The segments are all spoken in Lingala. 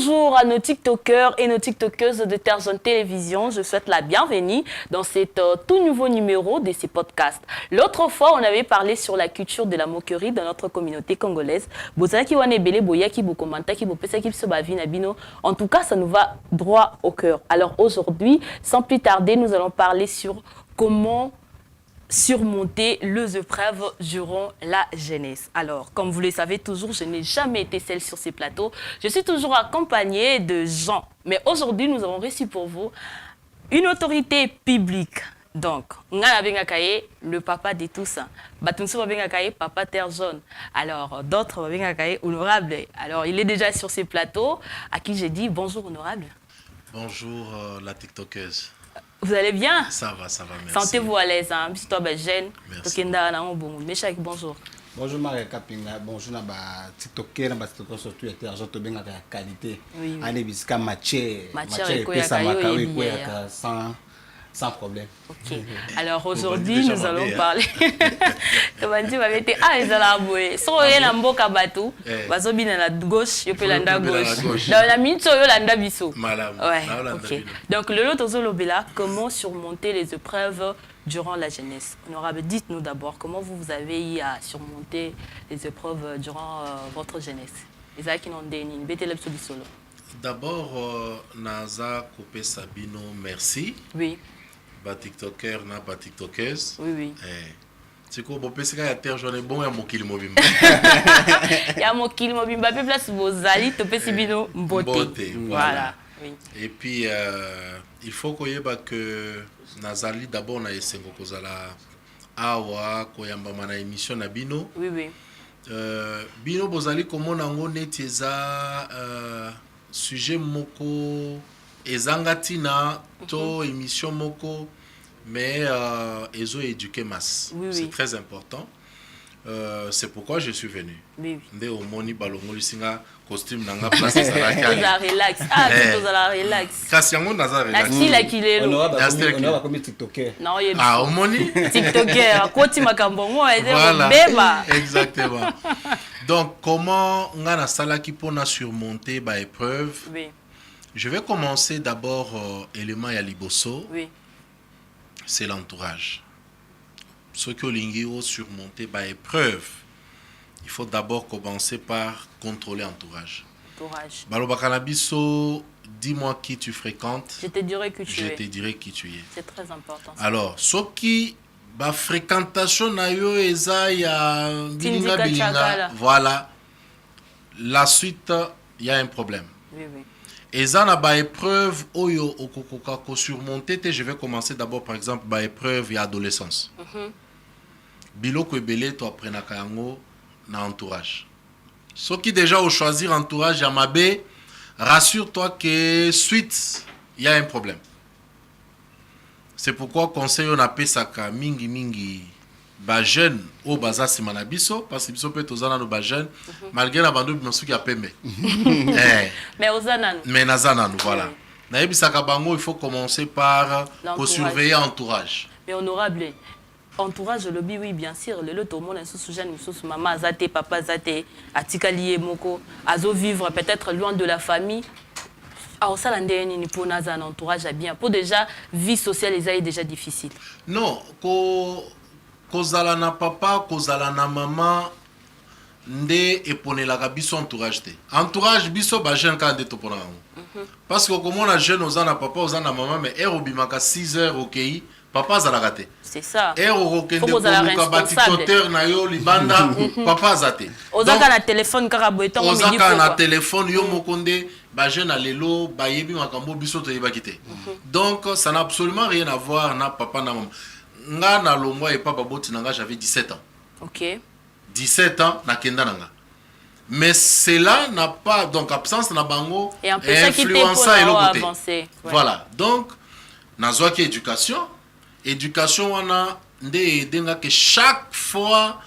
Bonjour à nos TikTokers et nos TikTokeuses de Terre Zone Télévision. Je souhaite la bienvenue dans cet tout nouveau numéro de ces podcasts. L'autre fois, on avait parlé sur la culture de la moquerie dans notre communauté congolaise. En tout cas, ça nous va droit au cœur. Alors aujourd'hui, sans plus tarder, nous allons parler sur comment surmonter les épreuves durant la jeunesse. Alors, comme vous le savez toujours, je n'ai jamais été seule sur ces plateaux. Je suis toujours accompagnée de gens. Mais aujourd'hui, nous avons reçu pour vous une autorité publique. Donc, le papa de tous. Papa Terre Jaune. Alors, d'autres honorable. Alors, il est déjà sur ces plateaux, à qui j'ai dit bonjour honorable. Bonjour la TikTokeuse. Vous allez bien? Ça va, merci. Sentez-vous à l'aise, hein? Puis toi, jeune. Merci. Bonjour. Bonjour Marie Kapinga, bonjour na ba TikToker na ba TikToker surtout et argent to benga ka qualité. Ane bisika matière pesa makawi kwa sans problème. OK. Alors aujourd'hui, nous allons parler comment dire été ils allaient so yena mboka batu bazobina na gauche yo pe landa gauche. Dans la minute yo landa biso. Ouais. OK. Donc le lot ozolobela comment surmonter les épreuves durant la jeunesse. Honorable, dites-nous d'abord comment vous avez eu à surmonter les épreuves durant votre jeunesse. D'abord, Naza Kopé Sabino, merci. Oui. Ba TikToker na ba TikTokeuse. Oui. C'est quoi, bon, parce qu'il y a terre jaune bon, il y a Mokili Mobimba. Il y a Mokili Mobimba, puis place vos alliés, Topé Sibino, beauté. Voilà. Oui. Et puis, il faut qu'on y ait que Nazali d'abord na esengo kozala awa koyamba mana émission na bino. Oui. Bino bozali komona ngo neti eza sujet moko ezangatina to émission moko mais ezo éduquer masse. C'est très important. C'est pourquoi je suis venu. Nde omoni balongo lisinga costume nanga place salaka. Relax. Ah, tu dois relax. Kasi yango naza relax. Merci kilelo. On va comme TikToker. Non, il ah, omoni TikToker, koti makambo mo voilà. Beba. Exactement. Donc comment ngana salaki pona surmonter ba épreuve? Oui. Je vais commencer d'abord élément ya liboso. Oui. C'est l'entourage. Ce que l'ingéo surmonter par épreuve, il faut d'abord commencer par contrôler l'entourage. Baloba Canabiso, dis-moi qui tu fréquentes. Je te dirai qui tu es. Je te dirai qui tu es. C'est très important. Alors, ce qui ba fréquentation na yo eza ya bilinga, voilà. La suite, il y a un problème. Oui. Et ça na ba épreuve oyo okokoka ko surmonter, je vais commencer d'abord par exemple ba épreuve ya adolescence. Biloko ebele to aprenaka yango na entourage. Ceux qui déjà au choisir entourage ya mabe, rassure-toi que suite il y a un problème. C'est pourquoi conseil on appelle ça ka mingi ba jeune au baza simana biso parce que biso peut tozana no ba jeune malgré la bando biso qui a pembe. Mais ozana mais nazana nous voilà. Na yebisaka bango il faut commencer par surveiller entourage. Mais honorable entourage lobby oui bien sûr le lot au monde sous jeune sous maman azate papa azate atikali moko azo vivre peut-être loin de la famille. Alors ça l'andéni ni pour naza un entourage bien pour déjà vie sociale est déjà difficile. Non, kozala na papa, kozala na maman nde eponelaka biso entourage te. Entourage biso ba jeune ka nde topona yango. Parce que comme on a jeune ozana papa, ozana maman mais erobimaka 6 heures OK. Papa zalaka te. C'est ça. Erokende ko batitoteur na yo libanda papa zate. Ozaka na téléphone kaka boeton midi. Ozaka na téléphone yo mokonde ba jeune alelo ba yebi makambo biso to yeba kite. Donc ça n'a absolument rien à voir na papa na maman. Nga na longwa et papa boti nanga j'avais 17 ans. OK. 17 ans na kenda nanga. Mais cela n'a pas donc absence na bango influença et l'autre. Voilà. Donc nazwa ki éducation wana nde denga que chaque fois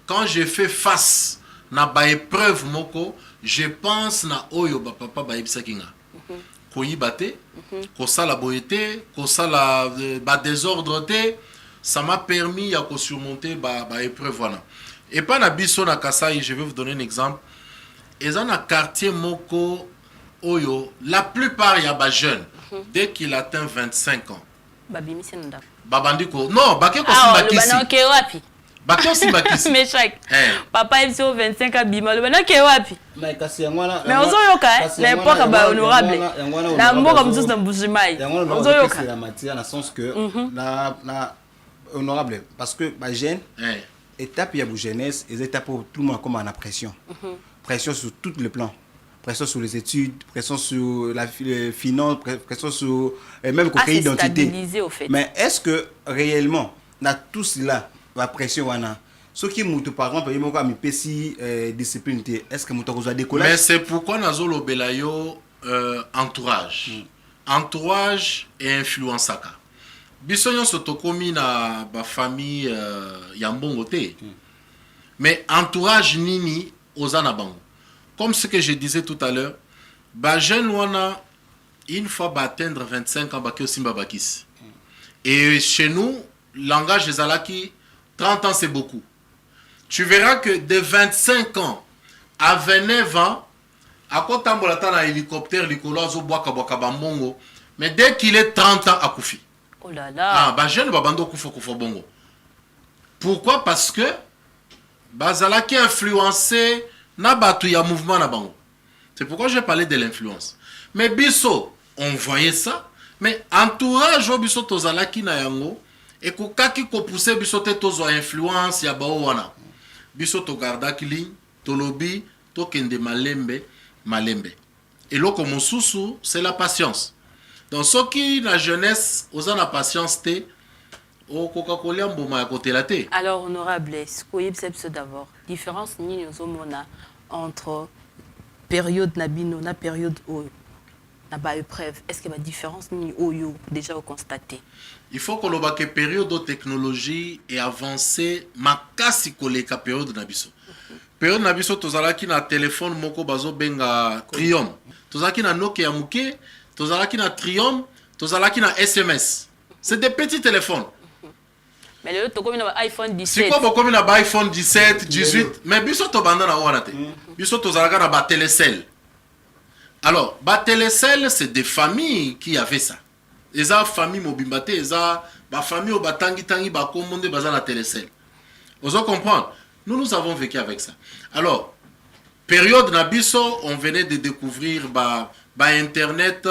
quand je fais face na ba épreuve moko je pense na oyo ba papa ba yebisa kinga ko yibate ko sala boyete ko sala ba désordre te ça m'a permis à surmonter ba épreuve wana et pas na biso na Kasai. Je vais vous donner un exemple. Et dans un quartier moko Oyo, la plupart il y a des jeunes dès qu'il atteint 25 ans. Babandiko. Non, Bakeko Simbakisi. Bakeko Simbakisi. Mais chaque. Papa est sur 25 ans, bima. Le bana ke wapi. Mais on yoka, l'époque ba honorable. La mort comme tous dans Bousimai. On yoka. C'est la matière dans le sens que la honorable parce que ba jeune étape il y a pour jeunesse, les étapes pour tout le monde comme en a pression. Pression sur tous les plans. Pression sur les études, pression sur la finance, pression sur même côté identité. Au fait. Mais est-ce que réellement, dans tout cela, la pression, ce qui est par exemple, il y a une discipline, est-ce que vous avez décollé? Mais c'est pourquoi nous avons le entourage. Entourage et influence. Bisogno sotokomi na ba famille yambongote. Mais entourage nini ozana bango. Comme ce que je disais tout à l'heure, bah jeune wana une fois bah atteindre 25 ans bah aussi bakis. Et chez nous, langage des alaki 30 ans c'est beaucoup. Tu verras que de 25 ans à 29 ans, à quoi tambolata na hélicoptère likolo zo boaka boaka bambongo, mais dès qu'il est 30 ans à Koufi. Oh là là. Ah bah jeune bah bando kufo bongo. Pourquoi? Parce que bah zalaki influencé na batu ya mouvement na bango. C'est pourquoi j'ai parlé de l'influence. Mais biso, on voyait ça, mais entourage au biso tozalaki na yango et ko kaki ko pousser biso te tozo influence ya bao wana. Biso to gardaki ligne, to lobby, to kende malembe. Et loko mosusu, c'est la patience. Donc ceux qui la jeunesse, osa na patience te au Coca-Cola mboma ya côté la te. Alors honorable, ce qu'on sait d'abord, différence ni mona entre période nabino na période o na ba épreuve. Est-ce qu'il y a une différence ni oyo déjà au constater? Il faut que la période de technologie est avancée makasi koleka période nabiso. Période nabiso tozalaki na téléphone moko bazo benga Triumph. Tozalaki na Nokia muke, tozalaki na Triumph, tozalaki na SMS. C'est des petits téléphones. Mais le to comme na iPhone 17. C'est quoi beaucoup na iPhone 17, 18, mais biso to banda na wana te. Biso tozalaka na ba télécell. Alors, ba télécell c'est des familles qui avaient ça. Les familles mobimbate, les familles au batangi tangi ba komonde baza na télécell. Vous comprenez? Nous avons vécu avec ça. Alors, période na biso, on venait de découvrir ba internet,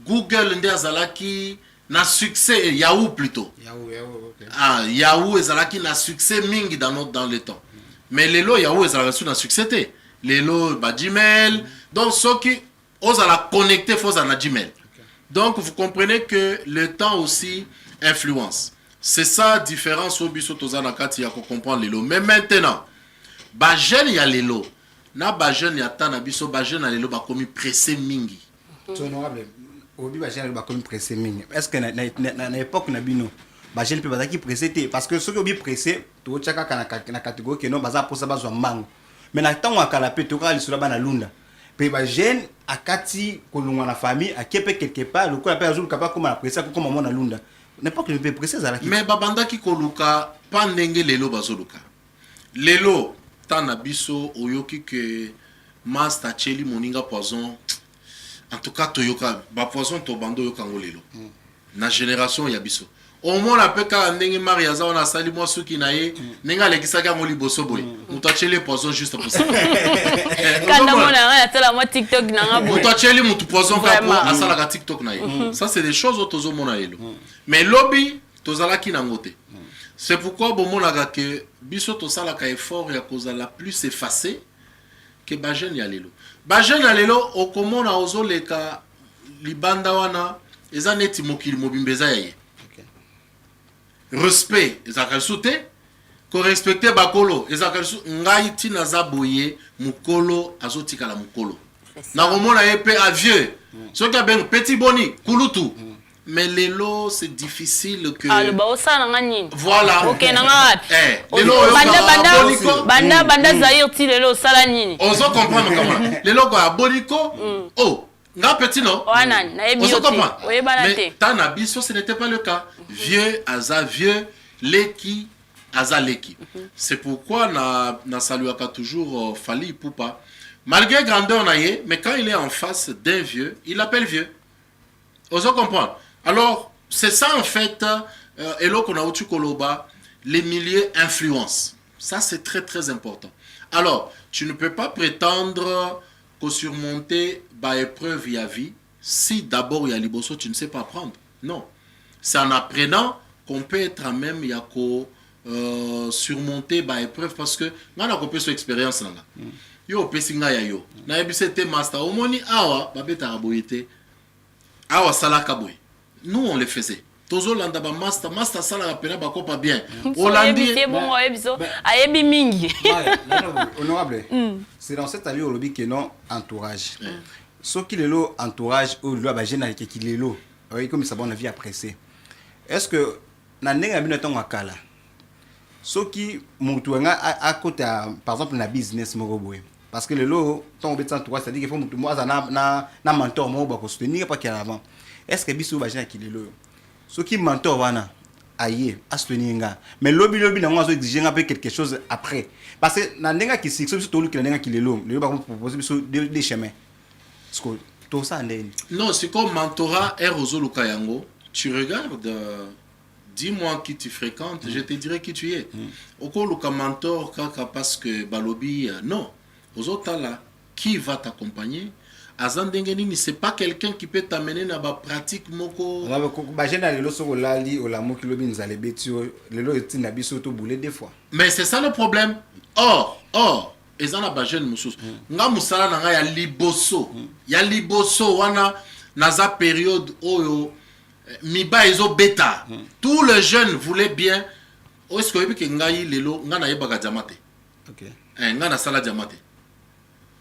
Google ndazalaki na succès, Yahoo plutôt. Yahoo, ok. Ah, Yahoo ezalaki na succès mingi dans le temps. Mais lelo Yahoo ezalaki na succès te. Lelo ba Gmail. Donc ceux qui osent la connecter faut na Gmail. Donc vous comprenez que le temps aussi influence. C'est ça la différence au biso tozana kati ya ko comprendre lelo. Mais maintenant, ba jeune ya lelo, na ba jeune ya tana biso ba jeune ya lelo ba komi pressé mingi. C'est honorable. Obi ba jeune ba komi pressé mingi. Est-ce que na époque na bino ba jeune pe bazaki pressé te parce que ceux qui obi pressé to chaka na catégorie que non baza pour ça bazwa mango. Mais na tango akala pe to ka lisula bana lunda. Pe ba jeune akati kolungwa na famille akepe quelque part le ko appelle azul kapako comme na pressé comme mona lunda. N'importe le pressé zalaki. Mais babanda ki koluka pa ndenge lelo bazoluka. Lelo tana biso oyoki que master cheli moninga poison. En tout cas toyoka ba poison to bando yokango lelo. Na génération ya biso. Au moins la peka ndenge maria za wana sali mo suki na ye ninga lekisaka mo liboso boy. Muto cheli poison juste pour ça. Quand on a la moi TikTok na boy. Muto cheli mutu poison ka po asala ka TikTok na ye. Ça c'est des choses auto mona elo. Mais lobby tozalaki na ngote. C'est pourquoi bon monaga que biso to sala ka effort ya kozala plus effacé que ba jeune ya lelo. Ba jeune ya lelo okomona ozoleka libanda wana eza neti mokili mobimbeza yaye. Respect ezaka soute ko respecter bakolo ezaka ngai tina za boye mukolo azotika la mukolo. Na komona epé à vieux. Ce qui a ben petit boni kulutu. Mais lelo c'est difficile que ah le baosa na ngani voilà OK na ngapi lelo banda zaire ti lelo sala nini on se comprend comment lelo ko aboliko oh nga petit non wana na ebioti oye banate mais tana biso ce n'était pas le cas vieux aza vieux leki aza leki c'est pourquoi na saluaka toujours Fally Ipupa Malgré grandeur naïe, mais quand il est en face d'un vieux, il l'appelle vieux. Vous comprendre. Alors, c'est ça en fait, et là qu'on a au Koloba, les milieux influencent. Ça, c'est très très important. Alors, tu ne peux pas prétendre qu'au surmonter bah, épreuve il y a vie, si d'abord il y a liboso, tu ne sais pas apprendre. Non. C'est en apprenant qu'on peut être à même, il y a qu'au surmonter bah, épreuve parce que, on a compris son expérience là. Yo, pesinga ya yo. Na ebisete master, omoni awa, babeta raboyete. Awa salaka boy. Nous, on le faisait. Tozo landa ba master, master sala rapena ba kopa bien. Hollandi. Honorable, c'est dans cette allée au lobby que non entourage. Ce qui est là, entourage, ou le bagage qui est là, oui, comme ça, on a vu apprécier. Est-ce que, dans les années à Kala, ce qui est à côté, par exemple, dans business, parce que le lot, ton entourage, c'est-à-dire qu'il faut que moi, un mentor, moi, pour soutenir, pas qu'il y a avant. Est-ce que bisou bagage qui est là? Ce qui mentor, wana, aïe, à soutenir, mais lobby, on va exiger un peu quelque chose après. Parce que dans les qui sont tout le monde qui est là, le va proposer des chemins. Tout ça, non, c'est comme mentorat et Rosolo Kayango. Tu regardes, dis-moi qui tu fréquentes, je te dirai qui tu es. Au cas où mentor, parce que Balobi, non. Aux autres là, qui va t'accompagner? Azandengenini, c'est pas quelqu'un qui peut t'amener dans la pratique moko. Mais c'est ça le problème. Or, ils en ont pas jeune moussous. Nga musala nanga ya liboso. Ya liboso wana naza période oyo miba ezo beta. Tous les jeunes voulaient bien. Est-ce que nga yi lelo nga na yeba diamate. OK. Nga na sala diamate.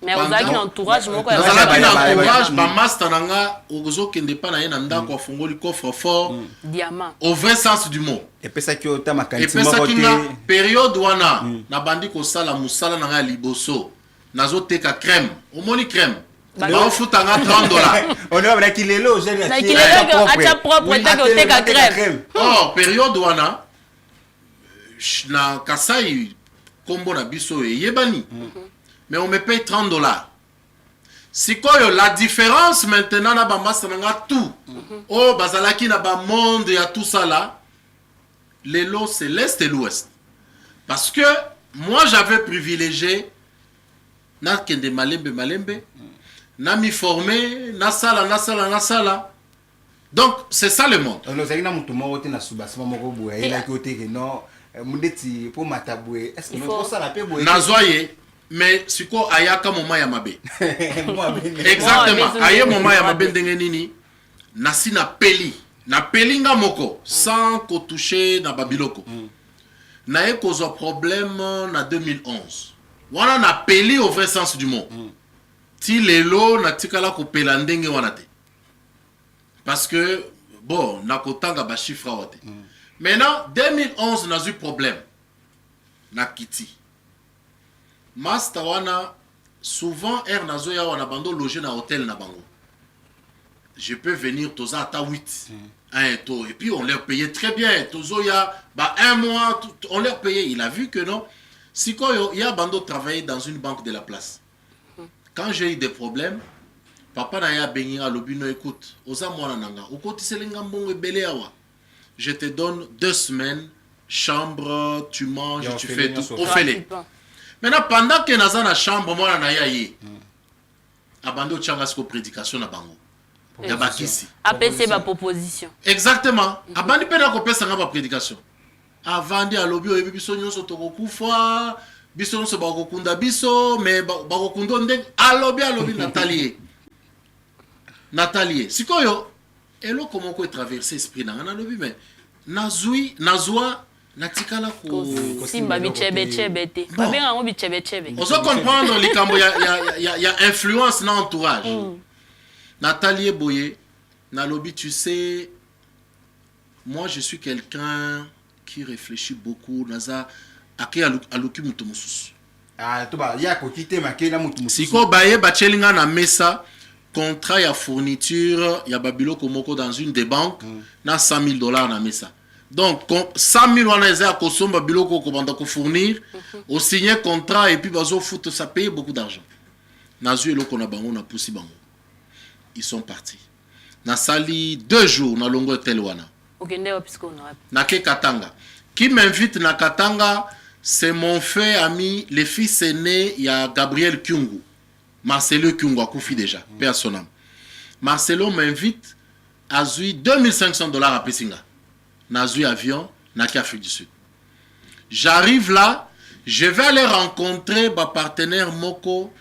Mais vous avez un entourage, vous avez un entourage, ma master nanga, ozo kende pa na ye nanda kwa fongoli coffre fort. Diamant. Au vrai sens du mot. Et puis ça qui est au et puis ça qui na période wana, na bandi ko sala musala nanga liboso, nazo teka crème, omoni crème. Ba ofuta nga $30. On est avec qui lelo, j'ai na qui lelo acha propre teka crème. Oh, période wana na Kasai kombo na biso yebani. Mais on me paye $30. Si quoi la différence maintenant na bambasa nanga tout. Oh bazalaki na ba monde ya tout ça là. Les lots c'est l'est et l'ouest. Parce que moi j'avais privilégié na kende malembe na mi formé na sala. Donc c'est ça le monde. On a mutu moko na subasima moko boya ila côté que non mundeti pour mataboué. Est-ce que nous pour ça la paix boya? Na zoye. Mais si quoi ayaka moma ya mabe. Exactement. Aye moma ya mabe ndenge nini nasi na peli nga moko sans ko toucher na babiloko. Na e cause problème na 2011. Wana na peli au vrai sens du mot. Ti lelo na tikala ko pela ndenge wana te. Parce que bon na kotanga ba chiffre wate. Maintenant 2011 na eu problème. Na kiti. Master wana souvent air nazo ya wana bando loger na hôtel na bango. Je peux venir toza ata 8. Et puis on leur payait très bien. Tozo ya ba un mois on leur payait. Il a vu que non. Si quoi il y a bando travailler dans une banque de la place. Quand j'ai eu des problèmes, papa na ya bengira lobino écoute, oza mwana nanga. Okoti selenga mbongo belé awa. Je te donne 2 semaines chambre, tu manges, tu fais tout au fêlé. Maintenant, pendant que nous sommes dans la chambre, moi, je suis abandonné de prédication na bango. Il y a bakisi. APC ma proposition. Exactement. Abandonné de prédication. Avant de lobby, il y a biso nyonso tokokufa, biso nyonso bakokunda biso, mais bakokunda ndenge alobi Nathalie. Sikoyo, elo comment ko traverser esprit na lobby mais nazwa natikala ko simba bichebe te babenga ngo bichebe on doit comprendre les cambo ya influence na entourage. Nathalie Boye na lobby, tu sais, moi je suis quelqu'un qui réfléchit beaucoup naza ake aluki mutu mususu to ba ya ko kite makela mutu mususu siko baye bachelinga na mesa contrat ya fourniture ya babilo komoko dans une des banques na $100,000 na mesa. Donc, 100,000 wana eza kosomba biloko ko banda ko fournir, au signer contrat et puis bazo foot ça paye beaucoup d'argent. Nazu eloko na bango na pusi bango. Ils sont partis. Na sali 2 jours na longo telwana. Na ke Katanga. Qui m'invite na Katanga, c'est mon frère ami, le fils aîné, il y a Gabriel Kyungu. Marcelo Kyungu a koufi déjà, père son âme. Marcelo m'invite à Zui $2500 à Pessinga. Na Zui avion, na ki Afrique du Sud. J'arrive là, je vais aller rencontrer ma partenaire Moko.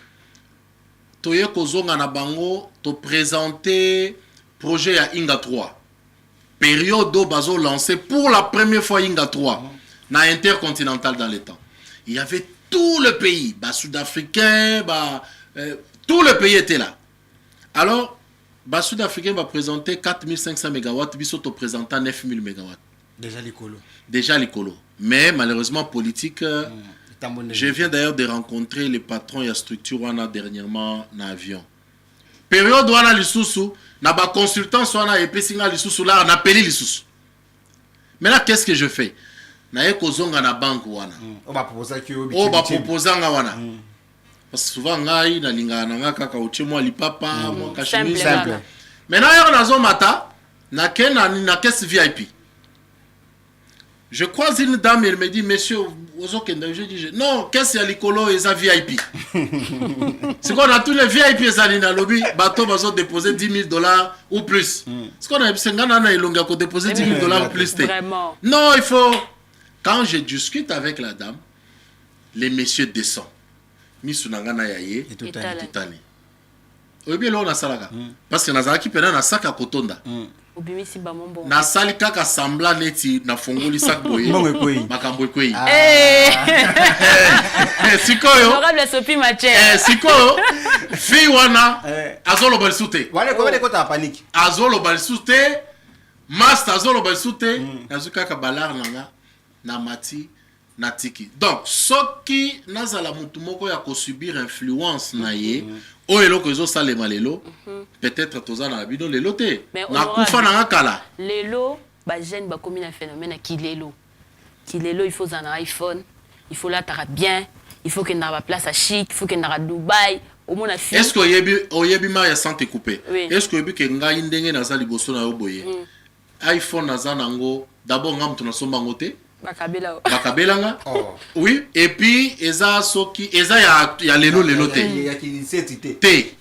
Toye kozonga na bango, to présenter projet à Inga 3. Période où Bazo lancé pour la première fois Inga 3 na intercontinental dans les temps. Il y avait tout le pays, sud-africain, tout le pays était là. Alors, sud-africain va présenter 4500 MW, Bisoto présentant 9000 MW. Déjà l'écolo. Mais malheureusement politique, je viens d'ailleurs de rencontrer les patrons et la structure wana dernièrement dans l'avion. Période où on a l'issoussou, na ba consultant soit na epesinga l'issoussou là, on appelle l'issoussou. Mais là, qu'est-ce que je fais? Na ye kozonga na banque wana. On va proposer que on va proposer nga wana. Parce que souvent ngai na linga na nga kaka uche moi lipapa, moi kashimi simple. Maintenant hier na zo mata, na ken na caisse VIP. Je croise une dame, elle me dit, monsieur, je dis, non, qu'est-ce qu'il y a l'écolo et ça VIP? C'est qu'on a tous les VIP et ça, dans le lobby, bateau, va déposer $10,000 ou plus. C'est qu'on a 50 ans, il a déposé $10,000 ou plus. Vraiment. Non, il faut. Quand je discute avec la dame, les messieurs descendent. Misunangana yaye, et Toutani. Oui, bien là, on a ça. Parce que Nazaraki Pena na sac à Kotonda. Na sali kaka sambla neti na fongoli sak boye makambo ekoi sikoyo honorable sopi mache sikoyo fi wana azolo balsute wale ko ta panique azolo balsute master azolo balsute nazuka ka balar nanga na mati na tiki. Donc soki nazala mutu moko ya ko subir influence na ye oyo eloko ezo salema lelo peut-être toza na bino lelo te na kufa na kala lelo ba jeune ba komi na phénomène kilelo il faut un iPhone, il faut là tara bien, il faut que na ba place à chic, il faut que na Dubaï au mona fi. Est-ce que oyebi ma ya santé coupé? Est-ce que oyebi ke ngai ndenge na za liboso na yo boye iPhone na za nango d'abord ngam tu na somba ngote bakabelanga oui et puis eza soki eza ya lelo te ya kiliseti te.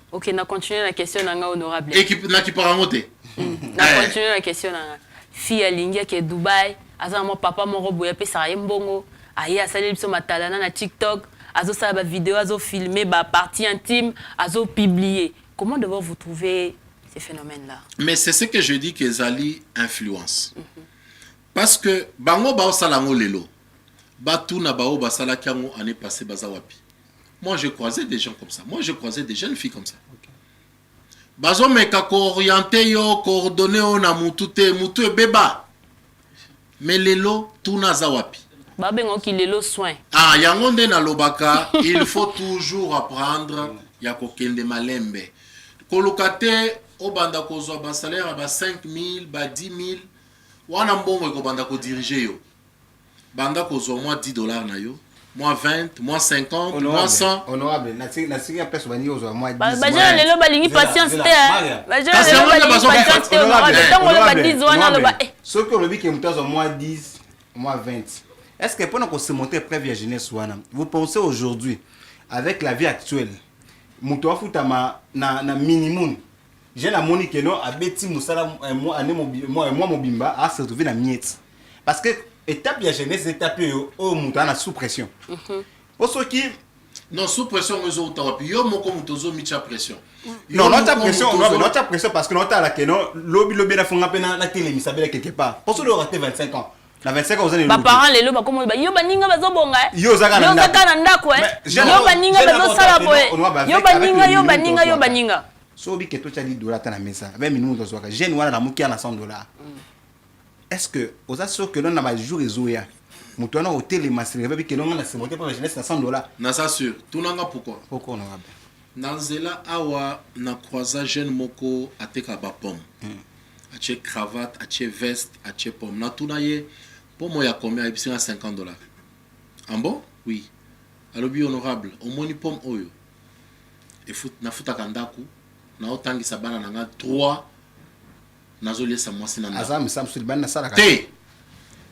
OK, na continuer la question nanga honorable équipe na ki paramote na continuer la question nanga fille alingia ke Dubaï aza mo papa mo robo ya pesa yembongo aye asali biso matalana na TikTok azo sala ba vidéo azo filmer ba partie intime azo publier. Comment devons-vous trouver ces phénomènes là? Mais c'est ce que je dis que Zali influence. Parce que bango bao salango lelo batu na bao basala kiango année passée bazawapi. Moi j'ai croisé des gens comme ça. Moi j'ai croisé des jeunes filles comme ça. Bazo meka ko orienter yo coordonner on na mutu e beba. Mais lelo tuna zawapi. Ba bengo ki lelo soin. Ah yango nde na lobaka il faut toujours apprendre ya kokende malembe. Kolokate obanda kozwa ba salaire ba 5000 ba 10000 wana mbongo ko banda ko diriger yo banda ko zo moi $10 na yo moi 20 moi 50 moi 100 honorable na singa pesa bani yo zo moi 10 ba jana lelo balingi patience te ba jana lelo balingi patience te tango le ba 10 wana le ba ce que le bique mutazo moi 10 moi 20 est-ce que pour nous se monter prévia jeunesse wana vous pensez aujourd'hui avec la vie actuelle muto afutama na minimum j'ai la moni que non abeti musala moi mobimba a se trouver na miette parce que étape ya jeunesse étape au muto na sous pression pour ceux qui non sous pression nous autres yo moko mutozo micha pression non notre pression parce que notre la que non lobby na fonga pena na télé misabela quelque part pour ceux qui ont raté 25 ans na 25 ans vous allez ba parents lelo ba komo ba yo baninga bazobonga yo zaka na ndako yo baninga bazosala boye yo baninga so bi que toi tu as $10 ta na mesa 20 minutes zo ka jeune wana na mukia na $100. Est-ce que aux assos que l'on a ma jour ezoya muto na hotel et masire bi que l'on na se monter pour la jeunesse na $100 na ça sûr tout nanga pourquoi honorable nanzela awa na croisa jeune moko ateka ba pomme ache cravate ache veste ache pomme na tunaye pomme ya combien à $50 en bon oui alors bi honorable au moni pomme oyo nafutaka ndako naotangisa bana na nga 3 nazoliesa mwasi na ndako azam sam sur bana sala te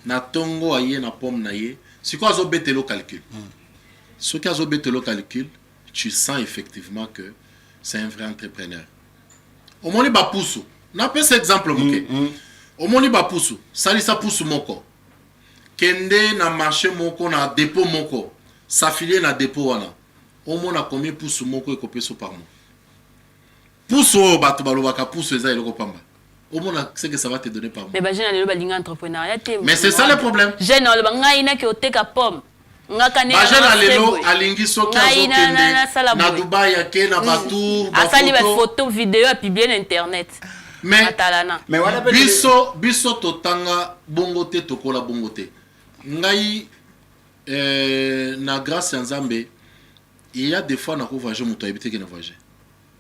na tongo aye na pomme na ye siko azobetelo calcul soki azobetelo calcul tu sens effectivement que c'est un vrai entrepreneur omoni bapusu napesa exemple moke omoni bapusu salisa pusu moko kende na marché moko na dépôt moko s'affilier na dépôt wana omona combien pusu moko ekopeso par mois pusu oyo bato balobaka pusu eza eloko pamba omona ce que ça va te donner par mois mais jeune alelo balinga entrepreneuriat te mais c'est ça le problème jeune aloba ngai na ki oteka pomme ngaka ne jeune alelo alingi soki azokende na Dubai ake na batour asali ba photo vidéo a publier na internet mais atalana biso totanga bongo te tokola bongo te ngai na grâce ya Nzambe il y a des fois na ko voyager muto habité que na voyager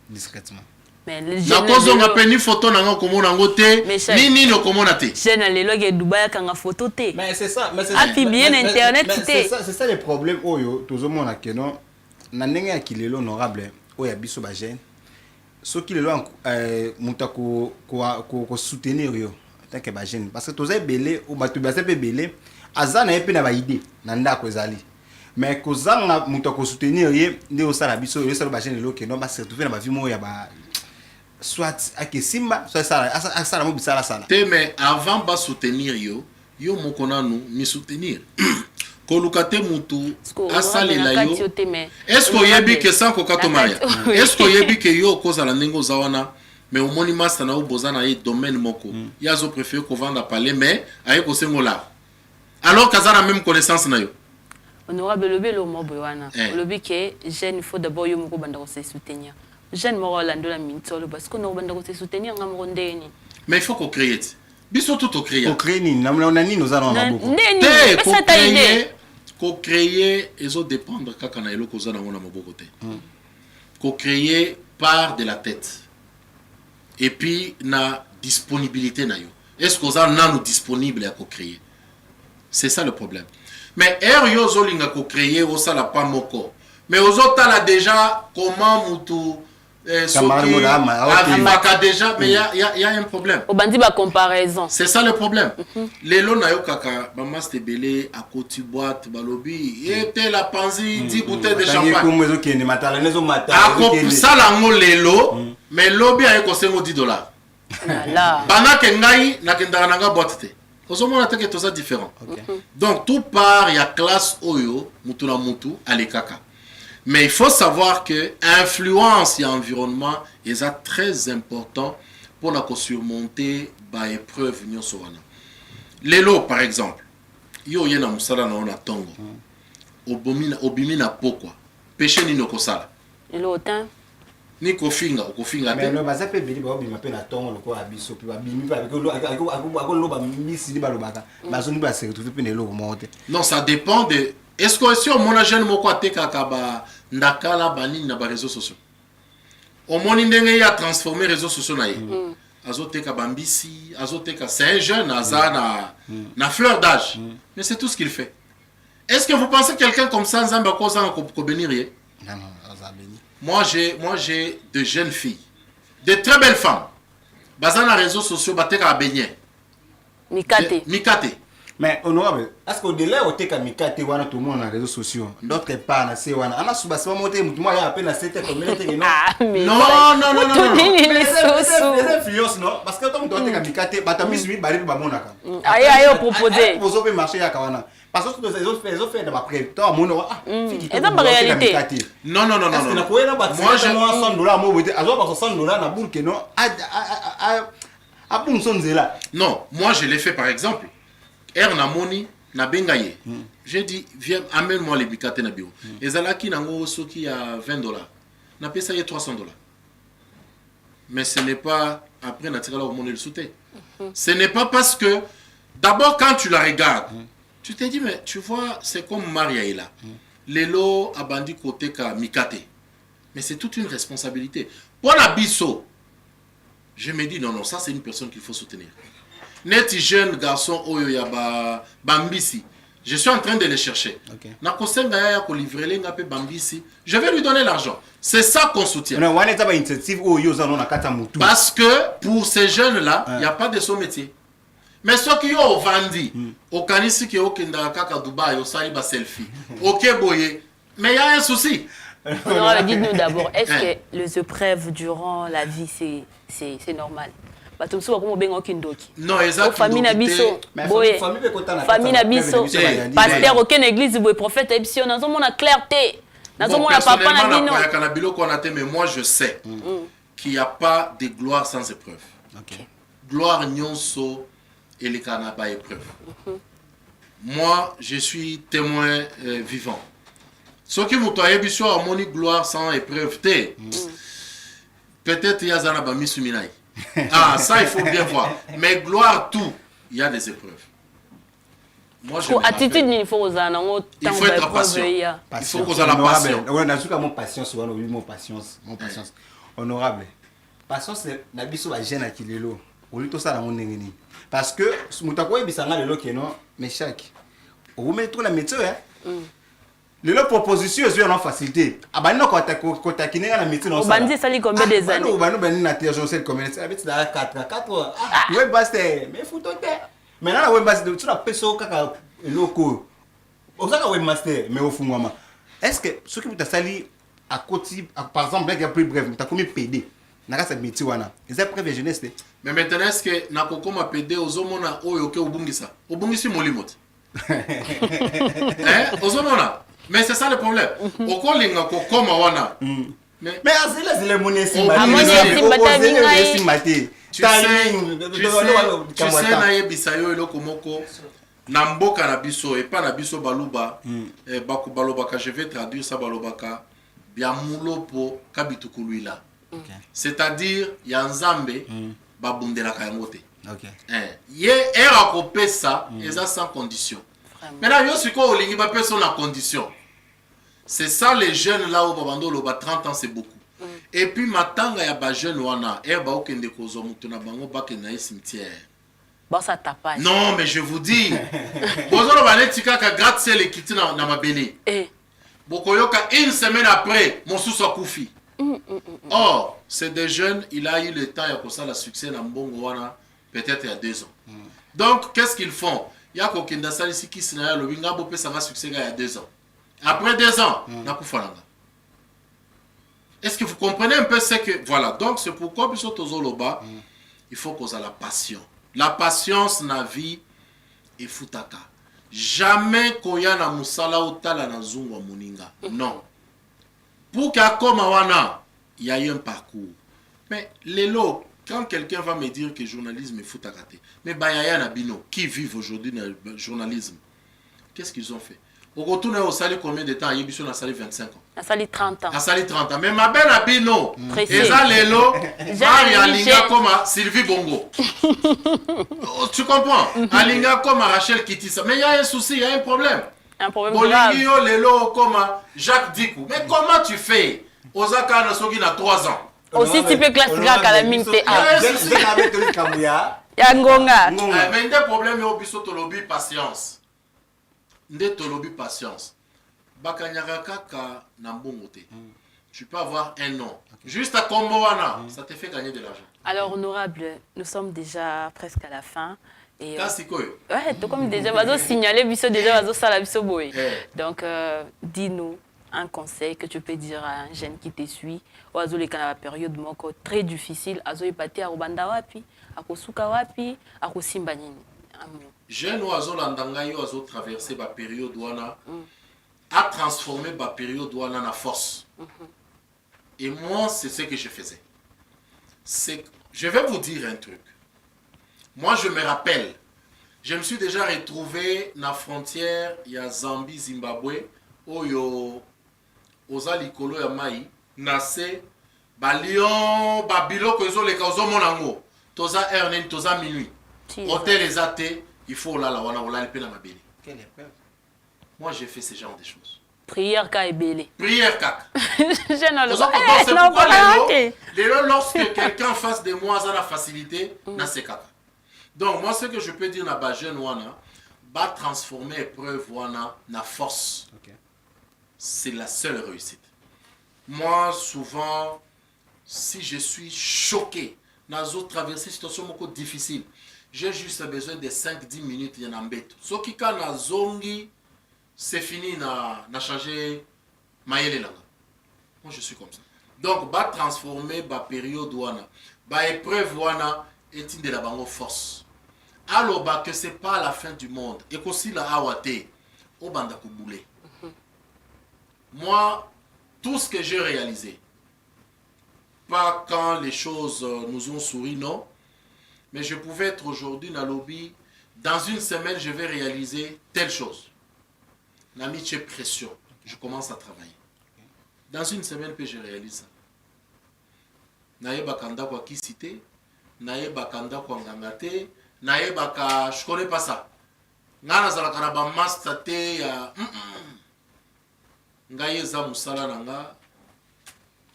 discrètement mais na kozonga peni photo na nga komona ngo te nini no komona te jeune lelo ke Dubai kanga photo te mais c'est ça a publier na internet te c'est ça le problème oyo tozomona que non na ndenge ya kilelo honorable oyo biso ba jeune soki lelo muta ko soutenir yo tant que ba jeune parce que toza belé ou ba tobasa pe belé azana epe na ba idée na ndako ezali mais kozanga muta ko soutenir ye nde osala biso yo sala ba jeune lelo ke non ba surtout na ba vie mo ya ba soit ake simba soit ça mo bisala sana te mais avant ba soutenir yo moko nanu ni soutenir kolukate mutu asalela yo est-ce que yebi que sans kokato maria est-ce que yebi que yo kozala ndenge ozawana mais au moni master na obozana ye domaine moko yazo préférer ko vendre parler mais aye ko sengola alors kazana même connaissance na yo honorable lobelo mo boyana lobi ke jeune il faut d'abord yo moko banda ko se soutenir jeune mo rolando la mintolo parce que no banda ko se soutenir ngam ndeni mais il faut ko créer biso tout créer ko créer ni na nini ozana na maboko ndeni pesa ta idée ko créer ezo dépendre kaka na eloko ozana ngona maboko te ko créer part de la tête et puis na disponibilité na yo est-ce que ozana nanu disponible à ko créer c'est ça le problème mais yo zolinga ko créer osala pas moko mais ozotala déjà comment mutu déjà mais il y a un problème au bandi ba comparaison c'est ça le problème lelo na yo kaka ba master belé à côté boîte balobi était la panzi 10 bouteilles de champagne comme ezo kende matala nezo matala ako sala ngo lelo mais lobi ay ko sengo $10 là bana ke ngai na kendanga nanga boîte te ozomona te que tout ça différent donc tout part il y a classe oyo mutu na mutu alekaka. Mais il faut savoir que l'influence et l'environnement est très important pour la surmonter par épreuve. Lelo, par exemple, yo yena musala na ona tongo. Obimi na pokwa. Péché ni no kosala. Lelo tan. Ni kofinga te. Mais lo baza pe bili ba obima pe na tongo loko abiso pe ba bimi pa ako lo ba misi di ba lo baka. Bazo ni ba se retrouver pe lelo monte. Non, ça dépend de est-ce que si on mona jeune moko ateka kaba ndakala bani na ba réseaux sociaux. Au moni ndenge ya transformer réseaux sociaux na ye. Azoteka bambisi, azoteka c'est un jeune azana na fleur d'âge. Mais c'est tout ce qu'il fait. Est-ce que vous pensez que quelqu'un comme ça nzamba ko za ko bénir ye? Non, azabeni. Moi j'ai de jeunes filles, de très belles femmes. Bazana réseaux sociaux bateka baigner. Mikate. Mais honorable, est-ce que au-delà oteka mikate wana tout le monde na réseaux sociaux, d'autres part na se wana, ana suba se monter mutu moi ya appel na cette communauté non. Non. Les influences non, parce que toi mutu oteka mikate, batamisu mi bari ba monaka. Ayo proposer. Vous avez marché ya kawana. Parce que les autres fait dans ma prétoire mono et dans la réalité. Non. Moi je $100 mo bote, azo ba $100 na boule que non a pour sonzela. Non, moi je l'ai fait par exemple. Namoni na bengaye. J'ai dit viens amène-moi les bikate na bio. Ezalaki nango soki à $20. Na pesa ye $300. Mais ce n'est pas après na tirala au monde le sauter. Ce n'est pas parce que d'abord quand tu la regardes, tu te dis mais tu vois c'est comme Maria est là. Lelo abandi côté ka mikate. Mais c'est toute une responsabilité. Pour la biso, je me dis non ça c'est une personne qu'il faut soutenir. Net jeune garçon oyo ya bambisi Je suis en train de les chercher. Ok. Je vais lui donner l'argent. C'est ça qu'on soutient. Non, on est une initiative où ils ont un katamutu. Parce que pour ces jeunes-là, il n'y a pas de son métier. Mais ceux qui ont vendu, au Kanisi qui est au Kendaka, Dubaï, au Saliba selfie, au Keboye, mais il y a un souci. Honorable, dites-nous d'abord, est-ce que les épreuves durant la vie, c'est normal? Parce que souvent, on a kindoki. Non, exactement. Famille Nabiso, boye. Famille Nabiso, pasteur, aucune église, boye, prophète, epsion, dans on a clarté. Dans on a papa Nabino. Mais moi, je sais qu'il n'y a pas de gloire sans épreuve. Gloire nyonso et les canabas épreuve. Moi, je suis témoin vivant. Ce qui m'a dit à mon gloire sans épreuve, peut-être il y a Zanaba Misuminaï. Ah, ça, il faut bien voir. Mais gloire, tout, il y a des épreuves. Moi, je attitude, il faut être patient. Il faut qu'on ait la passion. Oui, on a toujours mon patience, mon patience. Honorable. Patience, c'est la biso va gêner qui est là. Au lieu de ça, dans mon négini. Parce que, Moutako est bisanga le qui est non, mais chaque. On met trop la méthode, hein. Les propositions sont en facilité. Ah ben non, quand tu as kiné la médecine, on s'en va. Au ça combien des années? On va nous benir la théorie combien de années? 4 ans. Ah, ouais, basta. Mais foutote. Maintenant, la webmaster, tu as payé ça locaux. On sait que webmaster, mais au fond, maman. Est-ce que ce qui vous a sali à côté, par exemple, il y a plus bref, tu as combien PD? N'a pas cette métier wana. Ils ont prévu jeunesse. Mais maintenant, est-ce que Nakoko m'a PD aux hommes na oyoke obungisa? Obungisi molimot. Hein? Aux hommes na. Mais c'est ça le problème. Okolinga kokoma wana. Mais azela zile monesi mati. Tu sais na yebisa yo eloko moko na mboka na biso et pas na biso baluba baku balobaka, je vais traduire ça balobaka bia mulopo kabitukuluila. C'est-à-dire ya nzambe babundelaka yango te. Ye era kopesa eza sans condition. Maintenant, yo siko olingi ba personne en condition. C'est ça les jeunes là au babando lo ba 30 ans c'est beaucoup. Et puis matanga ya ba jeune wana ba okende kozo mutu na bango ba ke na cimetière. Bon ça tapage. Non mais je vous dis. Bozo lo ba netika ka gratte les kiti na mabele. Bokoyoka une semaine après mon sous koufi. Or, c'est des jeunes, il a eu le temps ya kosa la succès na mbongo wana peut-être il y a 2 ans. Donc qu'est-ce qu'ils font? Il y a quelqu'un qui ici qui s'est le binga bopé ça va succès il y a 2 ans. Après 2 ans, n'a pas fait. Est-ce que vous comprenez un peu ce que voilà, donc c'est pourquoi puis surtout zoloba, il faut qu'on ait la passion. La patience na vie et futaka. Jamais koya na musala utala na zungwa muninga. Non. Pour qu'akoma wana, il y a eu un parcours. Mais les lots, quand quelqu'un va me dire que le journalisme est foutakate, mais Bayaya Nabino, qui vivent aujourd'hui dans le journalisme, qu'est-ce qu'ils ont fait? Au retour, au sali combien de temps? Il y a eu 25 ans. À sali 30 ans. À sali 30 ans. Mais ma belle Nabino, et ça les lots, Alinga comme Sylvie Bongo. Tu comprends? Alinga comme Rachel Kitissa. Mais il y a un souci, il y a un problème. Un problème grave. Les lots comme Jacques Dikou. Mais comment tu fais? Osaka Nasogi a 3 ans. Aussi tu peux classifier à la mine TA. Yangonga. Mais des problèmes au biso tolobi patience. Nde tolobi patience. Bakanyaka kaka na mbongo te. Tu peux avoir un an. Juste à Komboana, ça te fait gagner de l'argent. Alors honorable, nous sommes déjà presque à la fin. Et ouais, tout comme déjà vas signaler biso déjà vas sala biso boy. Donc dis-nous un conseil que tu peux dire à un jeune qui te suit, ou à la période moko très difficile, à epati à Rwanda wapi, à Kosuka wapi, à Kosimba nini. Jeune ou à Zolandanga yo à traverser la période wana, a transformé la période wana na force. Et moi c'est ce que je faisais. Je vais vous dire un truc. Moi je me rappelle, je me suis déjà retrouvé na frontière, il y a Zambie, Zimbabwe, oyo oza likolo ya mai nase balion babiloko ezoleka ozomona ngo toza heure toza minuit hôtel ezate il faut là wana olali pe na mabele. Quelle épreuve. Moi j'ai fait ce genre de choses. Prière ka ebele. Prière kaka. Je n'en le pas. Lorsque quelqu'un face de moi a la facilité na se kaka. Donc moi ce que je peux dire na ba jeune wana va transformer épreuve wana na force. Okay. C'est la seule réussite. Moi, souvent, si je suis choqué, dans une traversée situation beaucoup difficile, j'ai juste besoin de 5-10 minutes de n'embête. Ce qui quand na zongi, c'est fini na changer maïle là. Moi, je suis comme ça. Donc, va transformer la période wana, la épreuve wana est une de la bango force. Alors bah que c'est pas la fin du monde et qu'aussi la awate au banda koboulé. Moi, tout ce que j'ai réalisé, pas quand les choses nous ont souri, non, mais je pouvais être aujourd'hui dans le lobby, dans une semaine je vais réaliser telle chose. N'amitié pression, je commence à travailler. Dans une semaine puis je réalise ça. Naye bakanda kwa kisite, naye bakanda kwa ngangate, naye baka, je connais pas ça. Ngana zalaka na ba master te ya ngaye za musala nanga.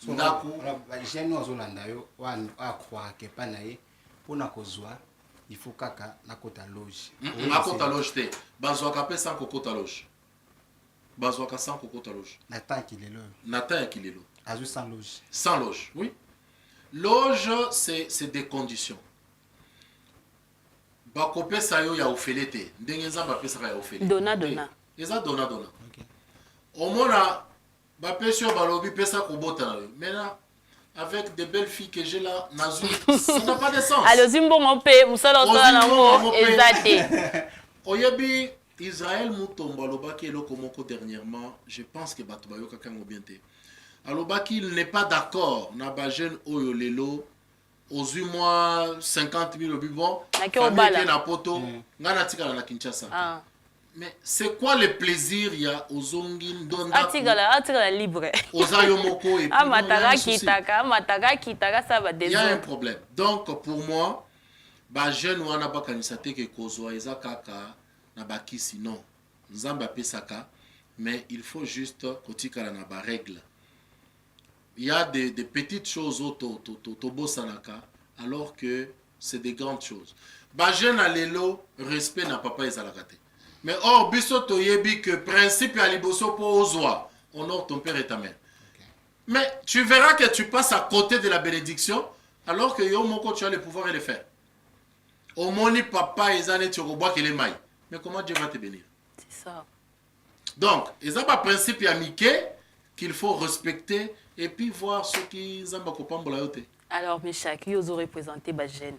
Ndaku les jeunes ozolanda yo wa croire que pa naye pona kozwa il faut kaka na kota loge. Na kota loge te. Bazwaka pe sans kokota loge. Bazwaka sans kokota loge. Nathan Kilelo. Nathan Kilelo. Azu sans loge. Sans loge, oui. Loge, c'est des conditions. Bakope sayo ya ofelete. Ndengeza ba pesa ya ofelete. Dona. Eza dona. Okay. Omona ba pesio balobi pesa kobota. Maintenant avec des belles filles que j'ai là, nazu, ça n'a pas de sens. Alors zimbo mopé, musala osala nango ezate. Oyebi Israël Mutombo alobaki eloko moko dernièrement, je pense que bato bayoka kango bien te. Alobaki il n'est pas d'accord na ba jeune oyo lelo ozui moi 50 000 bon famille na poto ngana tikala na Kinshasa. Ah. Mais c'est quoi le plaisir ya ozongi ndonda Atikala libre. Ozayo moko et puis Amataka kitaka ça va il y a un problème. Donc pour moi ba jeune wana ba kanisa te ke kozwa eza kaka na bakisi non. Nzamba pesaka mais il faut juste kotikala na ba règle. Il y a des petites choses au tobo sanaka alors que c'est des grandes choses. Ba jeune alelo respect na papa ezalakate. Mais or biso toyebi que principe ya liboso po ozwa honore ton père et ta mère. Okay. Mais tu verras que tu passes à côté de la bénédiction alors que yo moko tu as le pouvoir de le faire. Au moni papa ezane tu robois que les mailles. Mais comment Dieu va te bénir? C'est ça. Donc, il y a un principe à Mickey qu'il faut respecter et puis voir ce qui zamba kopambola yote. Alors mes chers, qui osent représenter Bajen?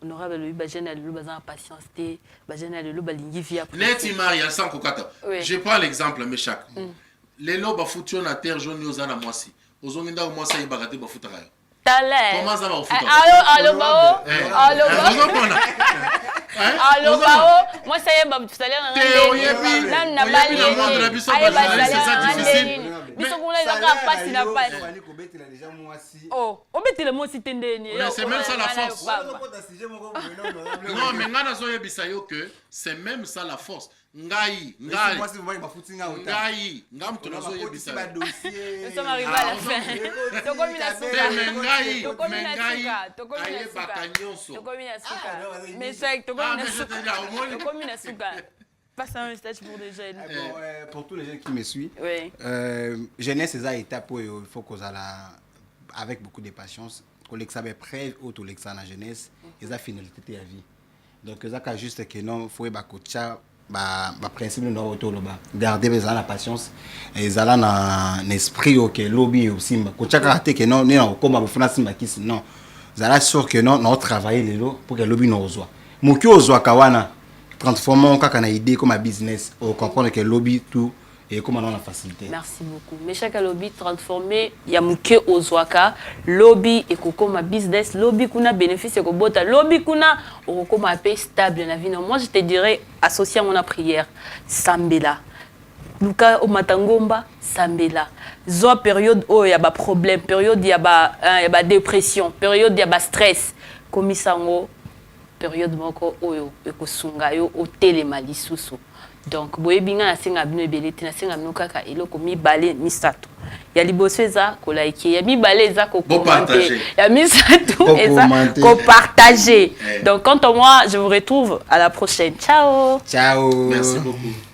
Honorable lui Bajen a le bazan patience té, Bajen a le balingi via. Neti Maria sans kokata. Je prends l'exemple mes chers. Les lobes foutu na terre jaune yozana moisi. Ozonginda moisi ibagate ba futara. Comment ça va au foot? Allo bao, moi ça y est, tu salaire un oh, on met le mot si c'est même ça la force. Non, mais ngana zo yebisa yo que c'est même ça la force. Ngai, ngam to nazo yebisa. Nous sommes arrivés à la fin. Tokomina suka. Mais c'est tokomina suka. Passe un stage pour des jeunes. Pour tous les jeunes qui me suivent, oui. Jeunesse, c'est ça étape où il faut qu'on aille avec beaucoup de patience. Qu'on l'examen prêt ou tout l'examen jeunesse, et ça finalité de la vie. Donc ça quand juste que non, faut ba coacha ba principe de autour là-bas. Garder la patience et ça là un esprit OK lobby aussi ba coacha karaté que non non comme ba fona simba kisi non. Ça là sûr que non on travailler les lots pour que lobby nous reçoit. Moki ozwa kawana transformons kaka na idée comme un business ou comprendre que lobby tout et comment on a la facilité. Merci beaucoup. Mais chaque lobby transformé, il y a muke ozwaka lobby et kokoma business, lobby kuna bénéfice et kobota, lobby kuna okoma paix stable na vie. Moi je te dirais associé à mon prière, sambela. Luka o matangomba, sambela. Zo période où il y a ba problème, période il y a ba dépression, période il y a ba stress. Komisango période moko oyo ekosunga yo o telema lisusu. Donc boyebinga na senga bino ebelete na senga bino kaka eloko mibale misato ya liboso eza ko like, ya mibale eza ko partager. commenter, ya misato Ko eza commenter. ko partager. Eh. Donc quant à moi, je vous retrouve à la prochaine. Ciao. Ciao. Merci beaucoup.